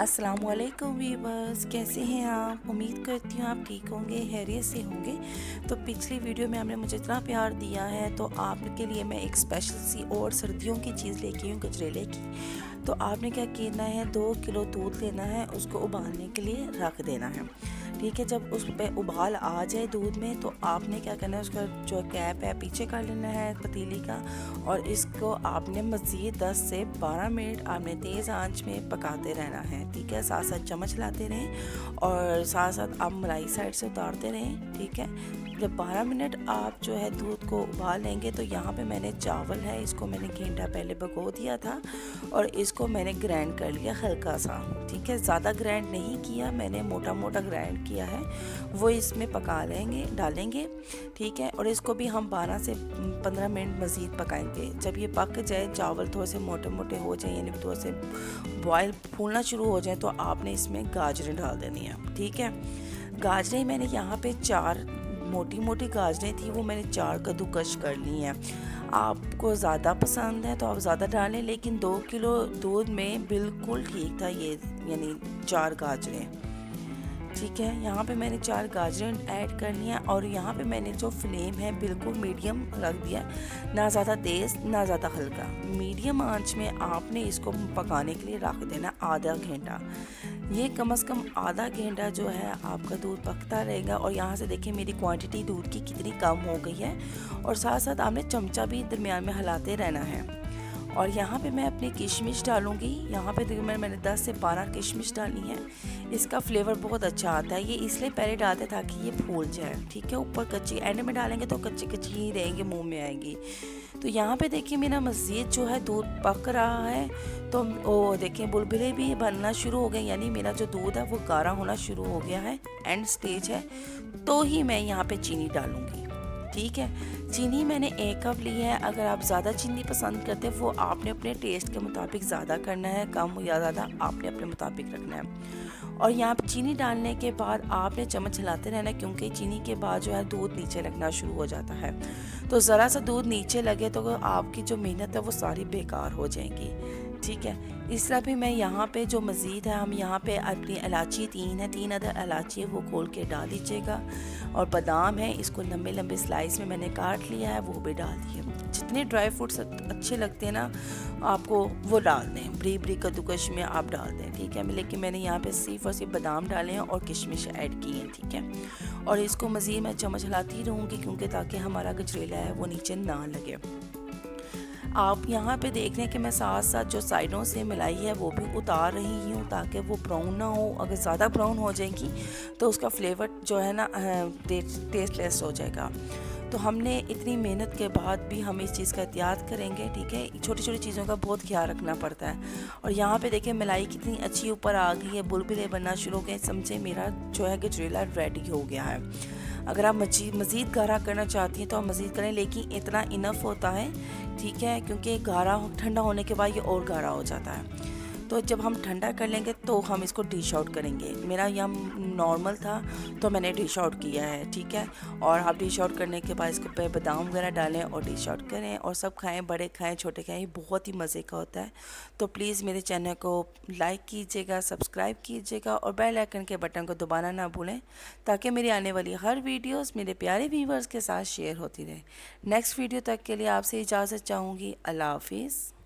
अस्सलामुअलैकुम वीवर्स, कैसे हैं आप। उम्मीद करती हूँ आप ठीक होंगे, हैरियत से होंगे। तो पिछली वीडियो में आपने मुझे इतना प्यार दिया है, तो आपके लिए मैं एक स्पेशल सी और सर्दियों की चीज़ लेके हूँ, गजरेले की। तो आपने क्या करना है, 2 किलो दूध लेना है, उसको उबालने के लिए रख देना है। ठीक है, जब उस पर उबाल आ जाए दूध में, तो आपने क्या करना है, उसका जो कैप है पीछे कर लेना है पतीली का, और इसको आपने मज़ीद 10 से 12 मिनट आपने तेज़ आंच में पकाते रहना है। ठीक है, साथ साथ चम्मच लाते रहें और साथ साथ आप मलाई साइड से उतारते रहें। ठीक है, जब 12 मिनट आप जो है दूध को उबाल लेंगे, तो यहाँ पे मैंने चावल है, इसको मैंने घंटा पहले भिगो दिया था और इसको मैंने ग्राइंड कर लिया हल्का सा। ठीक है, ज़्यादा ग्राइंड नहीं किया मैंने, मोटा मोटा ग्राइंड किया है, वो इसमें पका लेंगे, डालेंगे। ठीक है, और इसको भी हम 12 से 15 मिनट मज़ीद पकाएंगे। जब ये पक जाए, चावल थोड़े से मोटे मोटे हो जाए, यानी थोड़े से बॉयल फूलना शुरू हो जाए, तो आपने इसमें गाजरें डाल देनी है। ठीक है, गाजरें मैंने यहाँ पे 4 मोटी मोटी गाजरें थी, वो मैंने 4 कद्दूकश कर ली हैं। आपको ज़्यादा पसंद है तो आप ज़्यादा डालें, लेकिन 2 किलो दूध में बिल्कुल ठीक था ये, यानी 4 गाजरें। ठीक है, यहाँ पे मैंने 4 गाजरें ऐड कर लिया और यहाँ पे मैंने जो फ्लेम है बिल्कुल मीडियम रख दिया, ना ज़्यादा तेज़ ना ज़्यादा हल्का, मीडियम आंच में आपने इसको पकाने के लिए रख देना आधा घंटा। ये कम से कम आधा घंटा जो है आपका दूध पकता रहेगा। और यहाँ से देखिए मेरी क्वांटिटी दूध की कितनी कम हो गई है, और साथ साथ आपने चमचा भी दरमियान में हिलाते रहना है। और यहाँ पे मैं अपनी किशमिश डालूँगी। यहाँ पे देखिए मैंने 10 से 12 किशमिश डाली है। इसका फ्लेवर बहुत अच्छा आता है, ये इसलिए पहले डालते हैं ताकि ये फूल जाए। ठीक है, ऊपर कच्ची एंड में डालेंगे तो कच्ची कच्ची ही रहेंगे, मुंह में आएगी। तो यहाँ पे देखिए मेरा मज़ीद जो है दूध पक रहा है, तो वो देखिए बुलबुले भी बनना शुरू हो गए, यानी मेरा जो दूध है वो गाढ़ा होना शुरू हो गया है, एंड स्टेज है। तो ही मैं यहाँ पे चीनी डालूँगी। ठीक है, चीनी मैंने 1 कप ली है। अगर आप ज़्यादा चीनी पसंद करते हैं, वो आपने अपने टेस्ट के मुताबिक ज़्यादा करना है, कम या ज़्यादा आपने अपने मुताबिक रखना है। और यहाँ पर चीनी डालने के बाद आपने चम्मच हिलाते रहना, क्योंकि चीनी के बाद जो है दूध नीचे लगना शुरू हो जाता है। तो ज़रा सा दूध नीचे लगे तो आपकी जो मेहनत है वो सारी बेकार हो जाएगी। ठीक है, इस तरह भी मैं यहाँ पे जो मज़ीद है, हम यहाँ पे अपनी इलायची 3 अदर इलायची है वो खोल के डाल दीजिएगा। और बादाम है, इसको लंबे लंबे स्लाइस में मैंने काट लिया है, वो भी डाल दिए। जितने ड्राई फ्रूट्स अच्छे लगते हैं ना आपको, वो डाल दें, बरीक बरीक कद्दूकश में आप डाल दें। ठीक है, लेकिन मैंने यहाँ पे सिर्फ और सिर्फ बादाम डाले हैं और किशमिश ऐड की है। ठीक है, और इसको मज़ीद मैं चम्मच हिलाती रहूँगी, क्योंकि ताकि हमारा गजरेला है वो नीचे ना लगे। आप यहाँ पे देख रहे हैं कि मैं साथ साथ जो साइडों से मलाई है वो भी उतार रही हूँ, ताकि वो ब्राउन ना हो। अगर ज़्यादा ब्राउन हो जाएगी तो उसका फ्लेवर जो है ना टेस्टलेस हो जाएगा। तो हमने इतनी मेहनत के बाद भी हम इस चीज़ का एहतियात करेंगे। ठीक है, छोटी छोटी चीज़ों का बहुत ख्याल रखना पड़ता है। और यहाँ पे देखिए मलाई कितनी अच्छी ऊपर आ गई है, बुलबुले बनना शुरू हो गए, समझे मेरा जो है गजरेला रेडी हो गया है। अगर आप मज़ीद गाढ़ा करना चाहती हैं तो आप मज़ीद करें, लेकिन इतना इनफ होता है। ठीक है, क्योंकि गाढ़ा ठंडा होने के बाद ये और गाढ़ा हो जाता है। तो जब हम ठंडा कर लेंगे तो हम इसको डिश आउट करेंगे। मेरा यहाँ नॉर्मल था तो मैंने डिश आउट किया है। ठीक है, और आप डिश आउट करने के बाद इसके पे बादाम वगैरह डालें और डिश आउट करें, और सब खाएं, बड़े खाएं छोटे खाएं, ये बहुत ही मज़े का होता है। तो प्लीज़ मेरे चैनल को लाइक कीजिएगा, सब्सक्राइब कीजिएगा और बेल आइकन के बटन को दबाना ना भूलें, ताकि मेरी आने वाली हर वीडियोज़ मेरे प्यारे व्यूवर्स के साथ शेयर होती रहे। नेक्स्ट वीडियो तक के लिए आपसे इजाज़त चाहूँगी। अल्लाह हाफिज़।